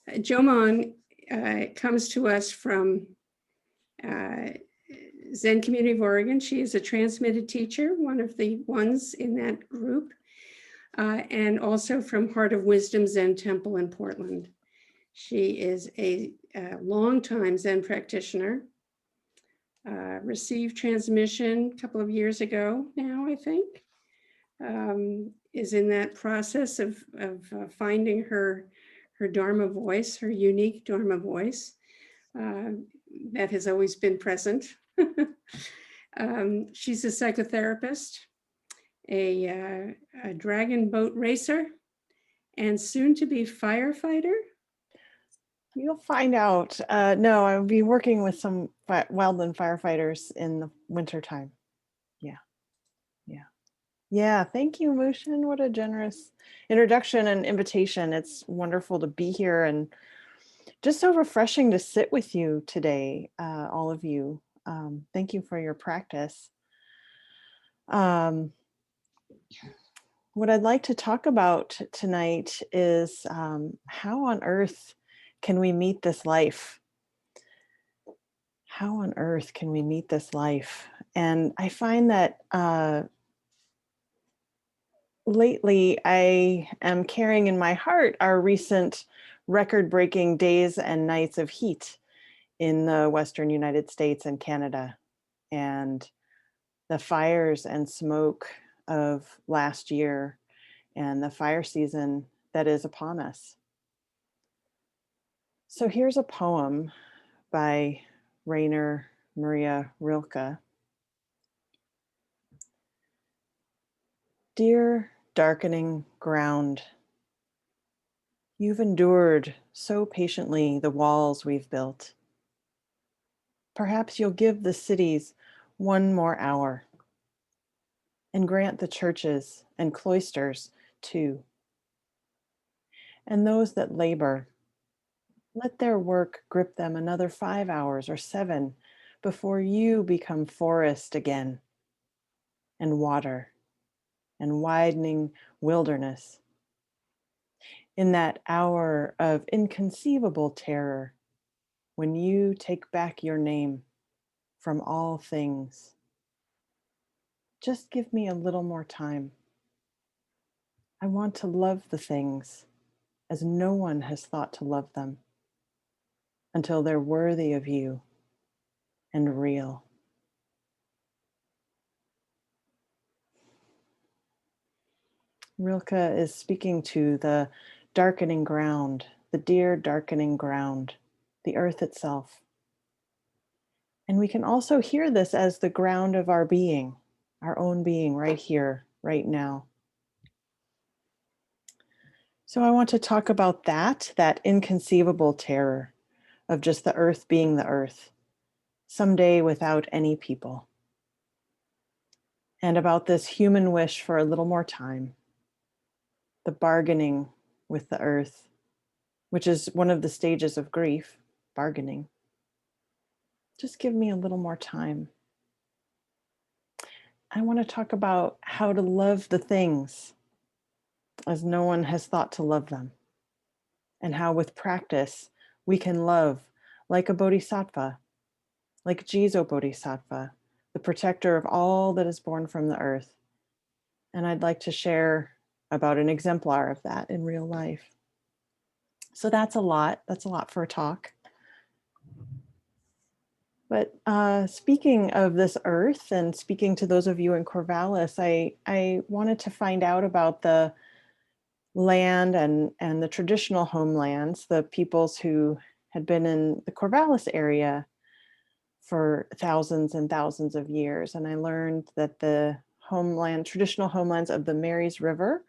Jomon comes to us from Zen Community of Oregon. She is a transmitted teacher, one of the ones in that group, and also from Heart of Wisdom Zen Temple in Portland. She is a longtime Zen practitioner, received transmission a couple of years ago now, I think, is in that process of finding her Dharma voice, her unique Dharma voice that has always been present. She's a psychotherapist, a dragon boat racer, and soon to be firefighter. You'll find out. No, I'll be working with some wildland firefighters in the wintertime. Yeah, thank you, Mushin. What a generous introduction and invitation. It's wonderful to be here and just so refreshing to sit with you today, all of you. Thank you for your practice. What I'd like to talk about tonight is how on earth can we meet this life? How on earth can we meet this life? And I find that lately I am carrying in my heart our recent record-breaking days and nights of heat in the Western United States and Canada, and the fires and smoke of last year and the fire season that is upon us. So here's a poem by Rainer Maria Rilke. Dear darkening ground, you've endured so patiently the walls we've built. Perhaps you'll give the cities one more hour and grant the churches and cloisters too. And those that labor, let their work grip them another 5 hours or 7 before you become forest again and water and widening wilderness. In that hour of inconceivable terror, when you take back your name from all things, just give me a little more time. I want to love the things as no one has thought to love them until they're worthy of you and real. Rilke is speaking to the darkening ground, the dear darkening ground, the earth itself. And we can also hear this as the ground of our being, our own being right here, right now. So I want to talk about that inconceivable terror of just the earth being the earth, someday without any people. And about this human wish for a little more time, the bargaining with the earth, which is one of the stages of grief, bargaining. Just give me a little more time. I want to talk about how to love the things as no one has thought to love them, and how with practice we can love like a bodhisattva, like Jizo Bodhisattva, the protector of all that is born from the earth. And I'd like to share about an exemplar of that in real life. So that's a lot for a talk. But speaking of this earth and speaking to those of you in Corvallis, I wanted to find out about the land and the traditional homelands, the peoples who had been in the Corvallis area for thousands and thousands of years. And I learned that the traditional homelands of the Marys River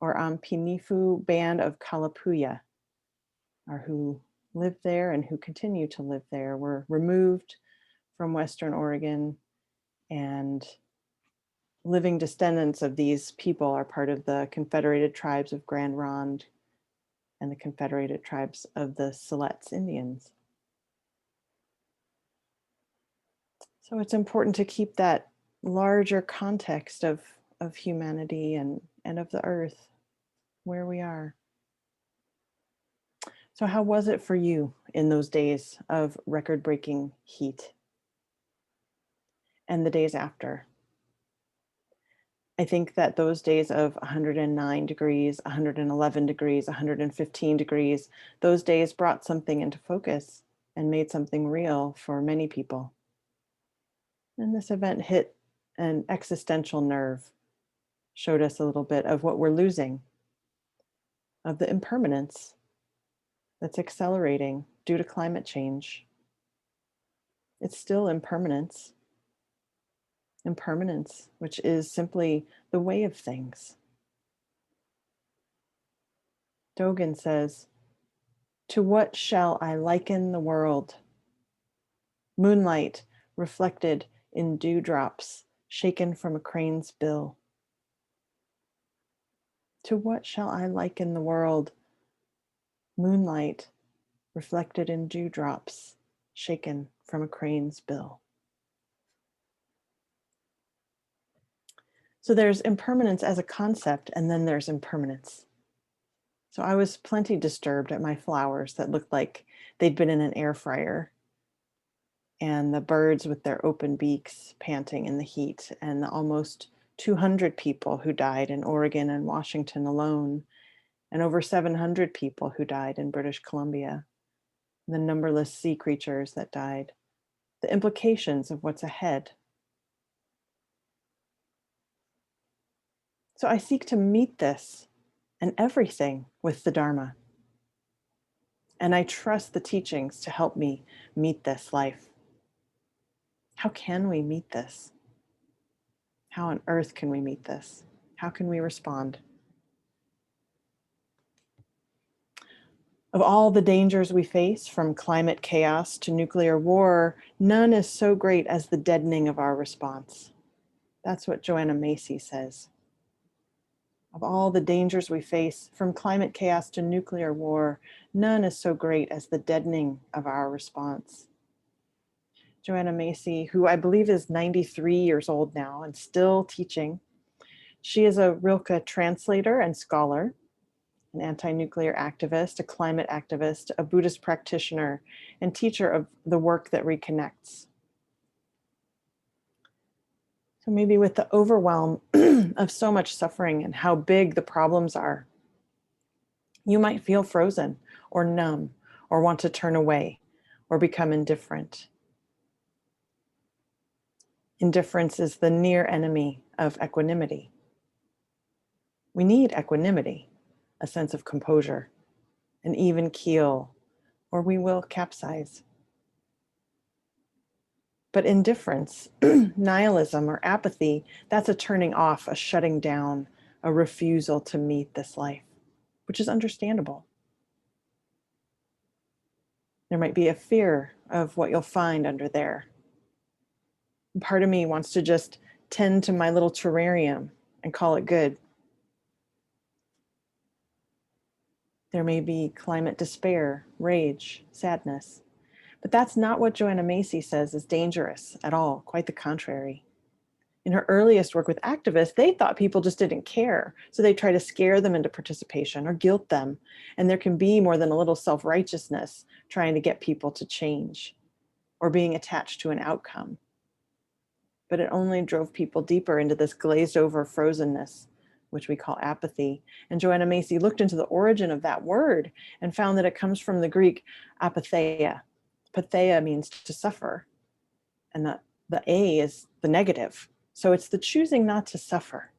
or Ampinifu band of Kalapuya are who lived there and who continue to live there, were removed from Western Oregon, and living descendants of these people are part of the Confederated Tribes of Grand Ronde and the Confederated Tribes of the Siletz Indians. So it's important to keep that larger context of humanity and of the earth, where we are. So, how was it for you in those days of record breaking heat and the days after? I think that those days of 109 degrees, 111 degrees, 115 degrees, those days brought something into focus and made something real for many people. And this event hit an existential nerve, showed us a little bit of what we're losing, of the impermanence that's accelerating due to climate change. It's still impermanence, which is simply the way of things. Dogen says, "To what shall I liken the world? Moonlight reflected in dewdrops shaken from a crane's bill. To what shall I liken the world? Moonlight reflected in dewdrops shaken from a crane's bill." So there's impermanence as a concept, and then there's impermanence. So I was plenty disturbed at my flowers that looked like they'd been in an air fryer, and the birds with their open beaks panting in the heat, and the almost 200 people who died in Oregon and Washington alone, and over 700 people who died in British Columbia, the numberless sea creatures that died, the implications of what's ahead. So I seek to meet this and everything with the Dharma. And I trust the teachings to help me meet this life. How can we meet this? How on earth can we meet this? How can we respond? Of all the dangers we face, from climate chaos to nuclear war, none is so great as the deadening of our response. That's what Joanna Macy says. Of all the dangers we face, from climate chaos to nuclear war, none is so great as the deadening of our response. Joanna Macy, who I believe is 93 years old now and still teaching. She is a Rilke translator and scholar, an anti-nuclear activist, a climate activist, a Buddhist practitioner, and teacher of the work that reconnects. So maybe with the overwhelm of so much suffering and how big the problems are, you might feel frozen or numb or want to turn away or become indifferent. Indifference is the near enemy of equanimity. We need equanimity, a sense of composure, an even keel, or we will capsize. But indifference, nihilism, or apathy, that's a turning off, a shutting down, a refusal to meet this life, which is understandable. There might be a fear of what you'll find under there. Part of me wants to just tend to my little terrarium and call it good. There may be climate despair, rage, sadness. But that's not what Joanna Macy says is dangerous at all, quite the contrary. In her earliest work with activists, they thought people just didn't care. So they try to scare them into participation or guilt them. And there can be more than a little self-righteousness trying to get people to change or being attached to an outcome. But it only drove people deeper into this glazed over frozenness, which we call apathy. And Joanna Macy looked into the origin of that word and found that it comes from the Greek apatheia. Patheia means to suffer, and the A is the negative. So it's the choosing not to suffer,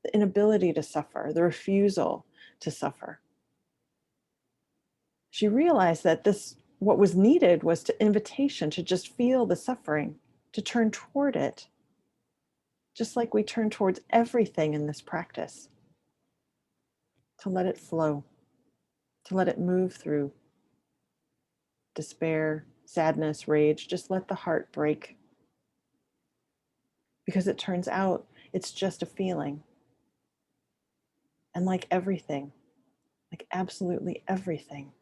the inability to suffer, the refusal to suffer. She realized that what was needed was the invitation to just feel the suffering, to turn toward it, just like we turn towards everything in this practice, to let it flow, to let it move through despair, sadness, rage. Just let the heart break. Because it turns out it's just a feeling. And like everything, like absolutely everything,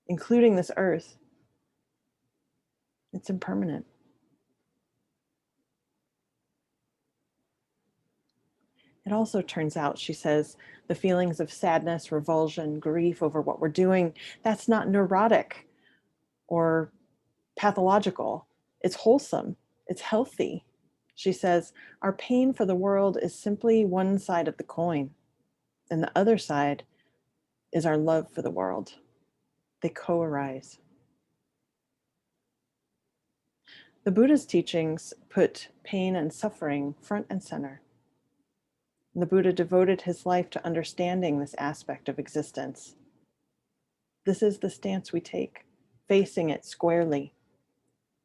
including this earth, it's impermanent. It also turns out, she says, the feelings of sadness, revulsion, grief over what we're doing, that's not neurotic or pathological. It's wholesome. It's healthy. She says, our pain for the world is simply one side of the coin, and the other side is our love for the world. They co-arise. The Buddha's teachings put pain and suffering front and center. The Buddha devoted his life to understanding this aspect of existence. This is the stance we take, facing it squarely,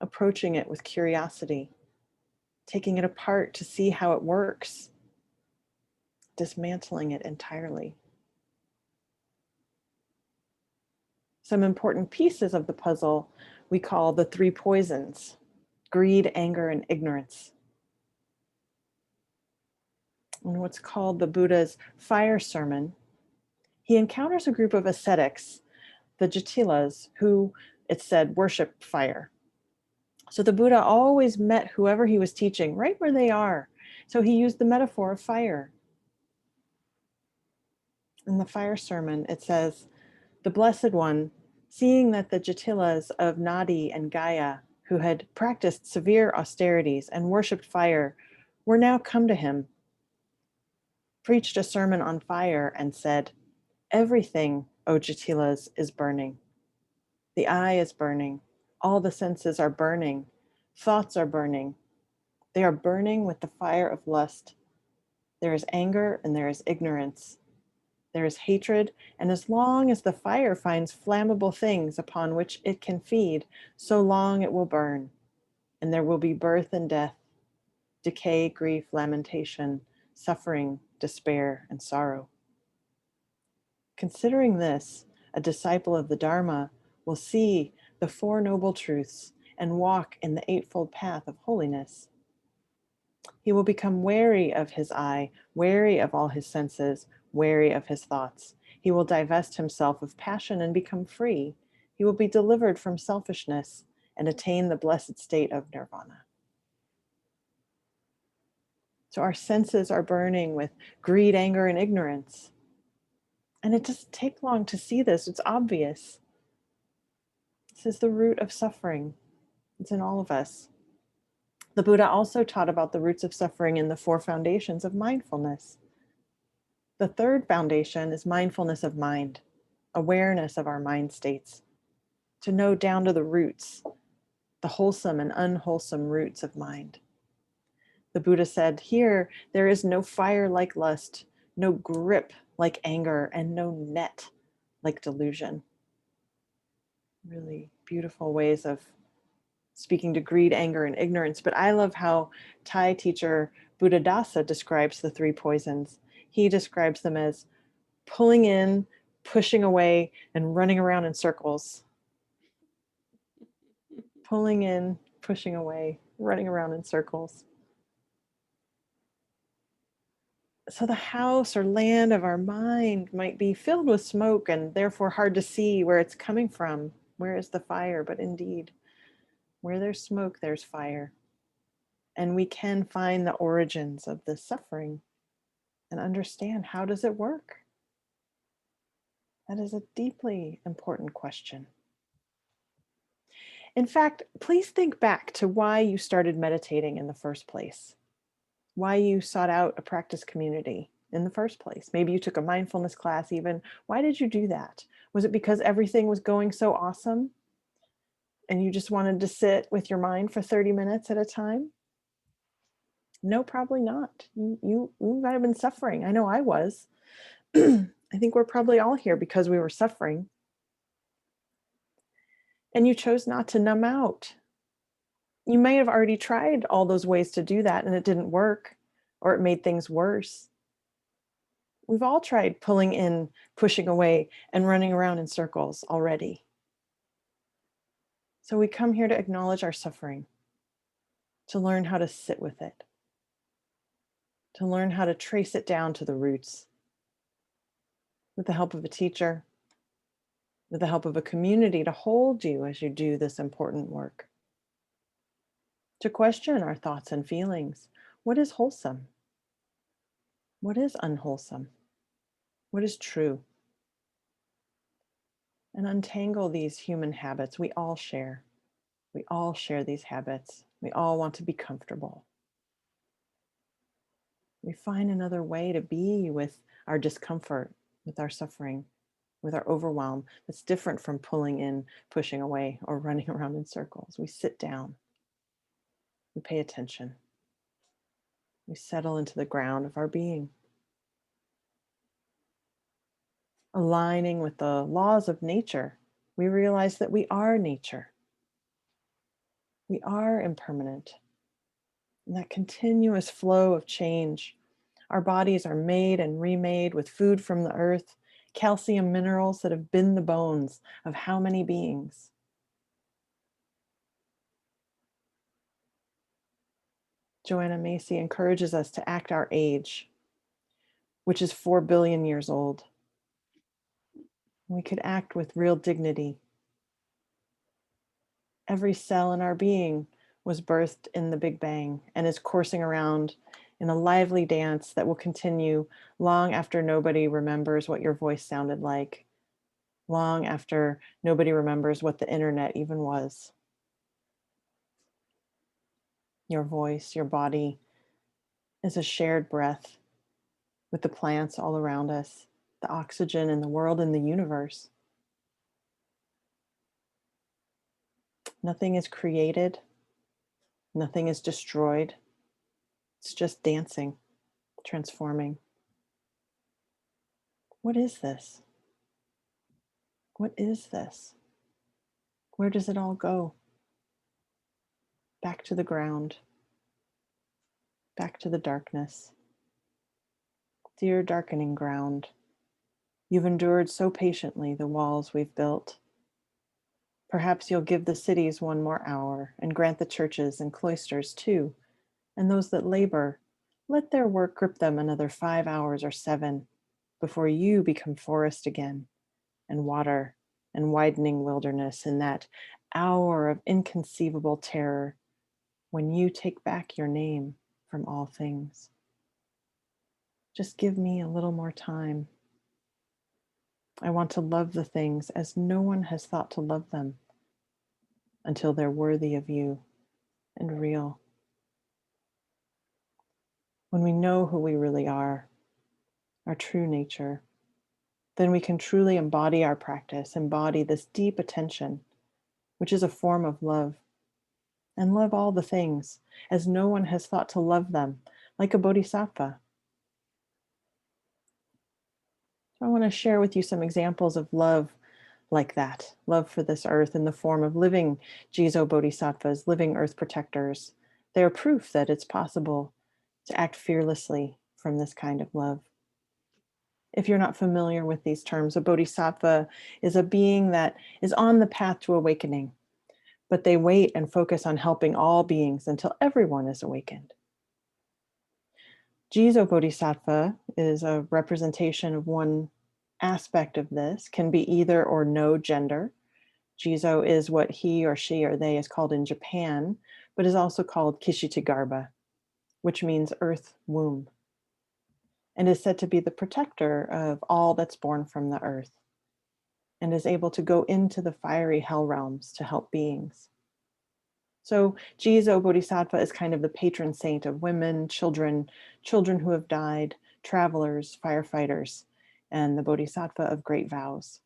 approaching it with curiosity, taking it apart to see how it works, dismantling it entirely. Some important pieces of the puzzle we call the three poisons: greed, anger, and ignorance. In what's called the Buddha's fire sermon, he encounters a group of ascetics, the Jatilas, who, it said, worship fire. So the Buddha always met whoever he was teaching right where they are. So he used the metaphor of fire. In the fire sermon, it says, the Blessed One, seeing that the Jatilas of Nadi and Gaya, who had practiced severe austerities and worshipped fire, were now come to him, preached a sermon on fire and said, everything, O Jatilas, is burning. The eye is burning. All the senses are burning. Thoughts are burning. They are burning with the fire of lust. There is anger and there is ignorance. There is hatred, and as long as the fire finds flammable things upon which it can feed, so long it will burn, and there will be birth and death, decay, grief, lamentation, suffering, despair, and sorrow. Considering this, a disciple of the Dharma will see the Four Noble Truths and walk in the Eightfold Path of holiness. He will become wary of his eye, wary of all his senses, wary of his thoughts. He will divest himself of passion and become free. He will be delivered from selfishness and attain the blessed state of nirvana. So our senses are burning with greed, anger, and ignorance. And it doesn't take long to see this. It's obvious. This is the root of suffering. It's in all of us. The Buddha also taught about the roots of suffering in the four foundations of mindfulness. The third foundation is mindfulness of mind, awareness of our mind states, to know down to the roots, the wholesome and unwholesome roots of mind. The Buddha said, here, there is no fire like lust, no grip like anger, and no net like delusion. Really beautiful ways of speaking to greed, anger, and ignorance. But I love how Thai teacher Buddhadasa describes the three poisons. He describes them as pulling in, pushing away, and running around in circles. Pulling in, pushing away, running around in circles. So the house or land of our mind might be filled with smoke and therefore hard to see where it's coming from. Where is the fire? But indeed, where there's smoke, there's fire. And we can find the origins of this suffering and understand, how does it work? That is a deeply important question. In fact, please think back to why you started meditating in the first place, why you sought out a practice community in the first place. Maybe you took a mindfulness class even. Why did you do that? Was it because everything was going so awesome and you just wanted to sit with your mind for 30 minutes at a time? No, probably not. You might have been suffering. I know I was. I think we're probably all here because we were suffering. And you chose not to numb out. You may have already tried all those ways to do that and it didn't work, or it made things worse. We've all tried pulling in, pushing away, and running around in circles already. So we come here to acknowledge our suffering, to learn how to sit with it, to learn how to trace it down to the roots. With the help of a teacher, with the help of a community to hold you as you do this important work. To question our thoughts and feelings. What is wholesome? What is unwholesome? What is true? And untangle these human habits we all share. We all share these habits. We all want to be comfortable. We find another way to be with our discomfort, with our suffering, with our overwhelm that's different from pulling in, pushing away, or running around in circles. We sit down, we pay attention, we settle into the ground of our being, aligning with the laws of nature. We realize that we are nature, we are impermanent, and that continuous flow of change. Our bodies are made and remade with food from the earth, calcium minerals that have been the bones of how many beings. Joanna Macy encourages us to act our age, which is 4 billion years old. We could act with real dignity. Every cell in our being was birthed in the Big Bang and is coursing around in a lively dance that will continue long after nobody remembers what your voice sounded like, long after nobody remembers what the internet even was. Your voice, your body is a shared breath with the plants all around us, the oxygen in the world and the universe. Nothing is created, nothing is destroyed. It's just dancing, transforming. What is this? What is this? Where does it all go? Back to the ground, back to the darkness. Dear darkening ground, you've endured so patiently the walls we've built. Perhaps you'll give the cities 1 more hour and grant the churches and cloisters too, and those that labor, let their work grip them another 5 hours or 7 before you become forest again and water and widening wilderness in that hour of inconceivable terror when you take back your name from all things. Just give me a little more time. I want to love the things as no one has thought to love them until they're worthy of you and real. When we know who we really are, our true nature, then we can truly embody our practice, embody this deep attention, which is a form of love, and love all the things as no one has thought to love them, like a bodhisattva. So I want to share with you some examples of love like that, love for this earth in the form of living Jizo bodhisattvas, living earth protectors. They are proof that it's possible to act fearlessly from this kind of love. If you're not familiar with these terms, a bodhisattva is a being that is on the path to awakening, but they wait and focus on helping all beings until everyone is awakened. Jizo bodhisattva is a representation of one aspect of this, can be either or no gender. Jizo is what he or she or they is called in Japan, but is also called Kishitagarbha, which means earth womb, and is said to be the protector of all that's born from the earth, and is able to go into the fiery hell realms to help beings. So Jizo Bodhisattva is kind of the patron saint of women, children who have died, travelers, firefighters, and the Bodhisattva of great vows.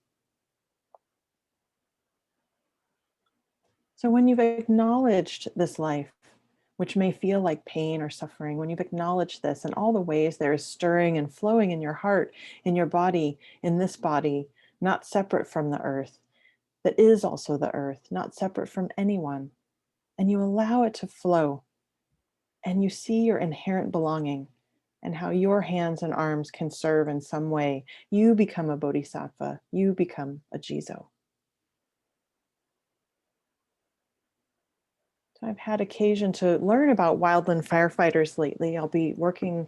So when you've acknowledged this life, which may feel like pain or suffering, when you've acknowledged this and all the ways there is stirring and flowing in your heart, in your body, in this body, not separate from the earth, that is also the earth, not separate from anyone, and you allow it to flow, and you see your inherent belonging and how your hands and arms can serve in some way, you become a bodhisattva, you become a jizo. So I've had occasion to learn about wildland firefighters lately. I'll be working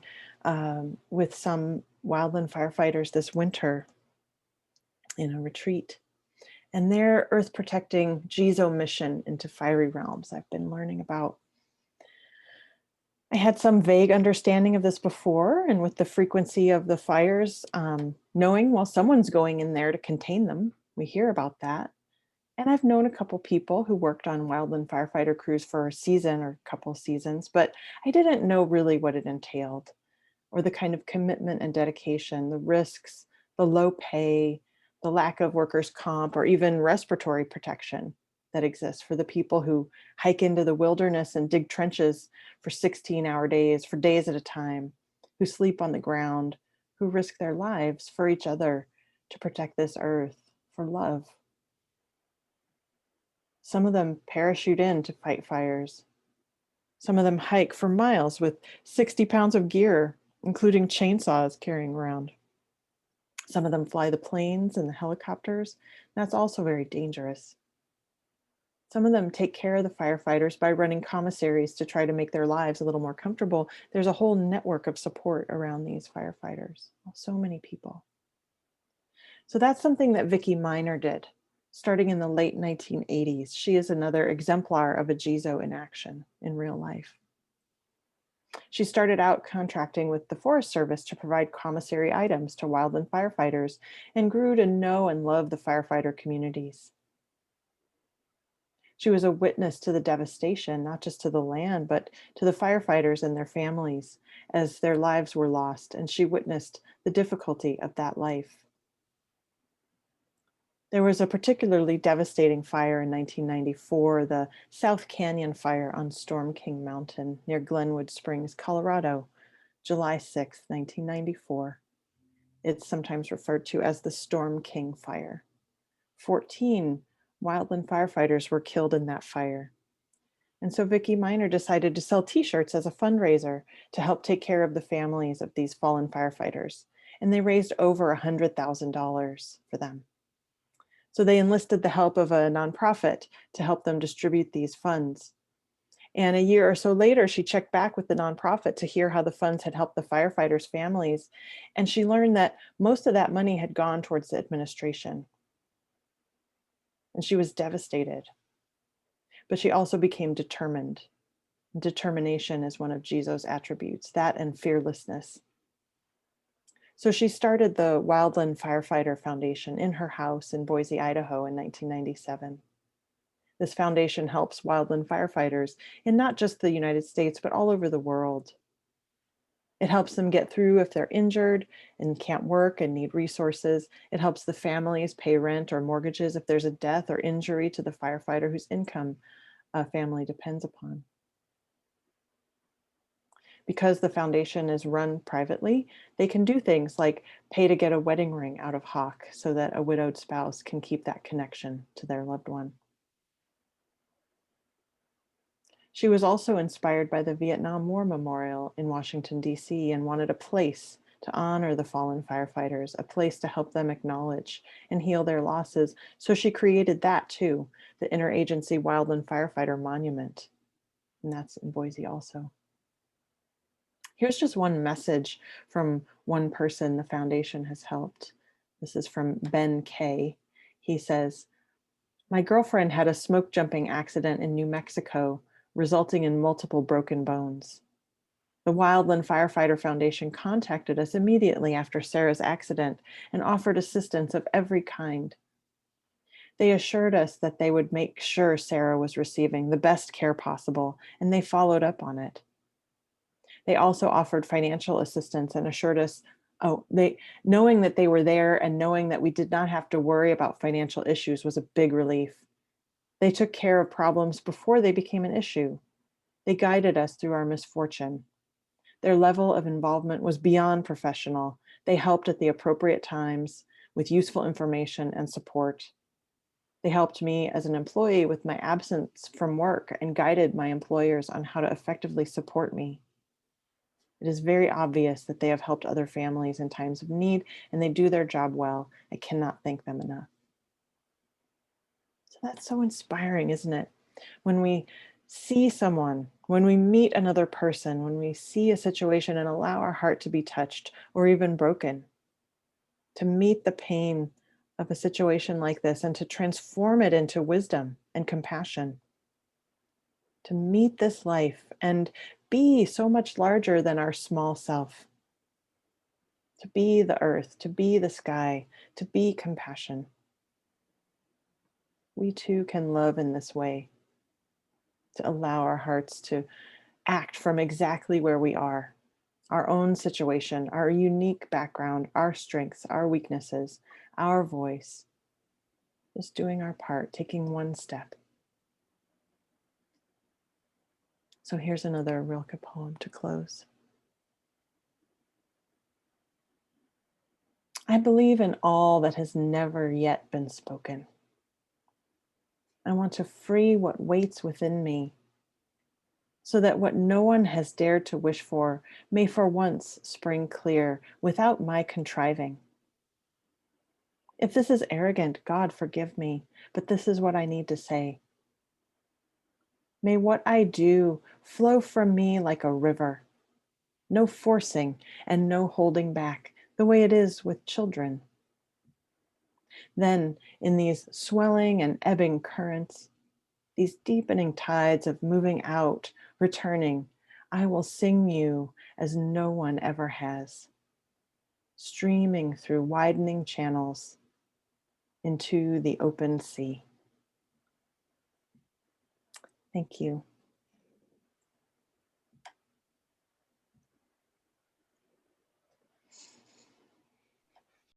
with some wildland firefighters this winter in a retreat, and their earth protecting jizo mission into fiery realms I've been learning about. I had some vague understanding of this before, and with the frequency of the fires, knowing, well, someone's going in there to contain them. We hear about that. And I've known a couple people who worked on wildland firefighter crews for a season or a couple seasons, but I didn't know really what it entailed or the kind of commitment and dedication, the risks, the low pay, the lack of workers' comp, or even respiratory protection that exists for the people who hike into the wilderness and dig trenches for 16-hour days, for days at a time, who sleep on the ground, who risk their lives for each other to protect this earth, for love. Some of them parachute in to fight fires. Some of them hike for miles with 60 pounds of gear, including chainsaws carrying around. Some of them fly the planes and the helicopters. That's also very dangerous. Some of them take care of the firefighters by running commissaries to try to make their lives a little more comfortable. There's a whole network of support around these firefighters. So many people. So that's something that Vicki Miner did. Starting in the late 1980s, she is another exemplar of a GIZO in action in real life. She started out contracting with the Forest Service to provide commissary items to wildland firefighters and grew to know and love the firefighter communities. She was a witness to the devastation, not just to the land, but to the firefighters and their families as their lives were lost, and she witnessed the difficulty of that life. There was a particularly devastating fire in 1994, the South Canyon Fire on Storm King Mountain near Glenwood Springs, Colorado, July 6, 1994. It's sometimes referred to as the Storm King Fire. 14 wildland firefighters were killed in that fire. And so Vicki Miner decided to sell t-shirts as a fundraiser to help take care of the families of these fallen firefighters. And they raised over $100,000 for them. So they enlisted the help of a nonprofit to help them distribute these funds. And a year or so later, she checked back with the nonprofit to hear how the funds had helped the firefighters' families. And she learned that most of that money had gone towards the administration. And she was devastated. But she also became determined. Determination is one of GIZO's attributes, that and fearlessness. So she started the Wildland Firefighter Foundation in her house in Boise, Idaho in 1997. This foundation helps wildland firefighters in not just the United States, but all over the world. It helps them get through if they're injured and can't work and need resources. It helps the families pay rent or mortgages if there's a death or injury to the firefighter whose income a family depends upon. Because the foundation is run privately, they can do things like pay to get a wedding ring out of hock so that a widowed spouse can keep that connection to their loved one. She was also inspired by the Vietnam War Memorial in Washington, D.C., and wanted a place to honor the fallen firefighters, a place to help them acknowledge and heal their losses. So she created that too, the Interagency Wildland Firefighter Monument. And that's in Boise also. Here's just one message from one person the foundation has helped. This is from Ben K. He says, "My girlfriend had a smoke jumping accident in New Mexico, resulting in multiple broken bones. The Wildland Firefighter Foundation contacted us immediately after Sarah's accident and offered assistance of every kind. They assured us that they would make sure Sarah was receiving the best care possible, and they followed up on it. They also offered financial assistance and assured us, knowing that they were there and knowing that we did not have to worry about financial issues was a big relief. They took care of problems before they became an issue. They guided us through our misfortune. Their level of involvement was beyond professional. They helped at the appropriate times with useful information and support. They helped me as an employee with my absence from work and guided my employers on how to effectively support me. It is very obvious that they have helped other families in times of need, and they do their job well. I cannot thank them enough." So that's so inspiring, isn't it? When we see someone, when we meet another person, when we see a situation and allow our heart to be touched or even broken, to meet the pain of a situation like this and to transform it into wisdom and compassion, to meet this life and be so much larger than our small self, to be the earth, to be the sky, to be compassion. We too can love in this way, to allow our hearts to act from exactly where we are, our own situation, our unique background, our strengths, our weaknesses, our voice, just doing our part, taking one step. So here's another Rilke poem to close. I believe in all that has never yet been spoken. I want to free what waits within me, so that what no one has dared to wish for may for once spring clear without my contriving. If this is arrogant, God forgive me, but this is what I need to say. May what I do flow from me like a river, no forcing and no holding back, the way it is with children. Then, in these swelling and ebbing currents, these deepening tides of moving out, returning, I will sing you as no one ever has, streaming through widening channels into the open sea. Thank you.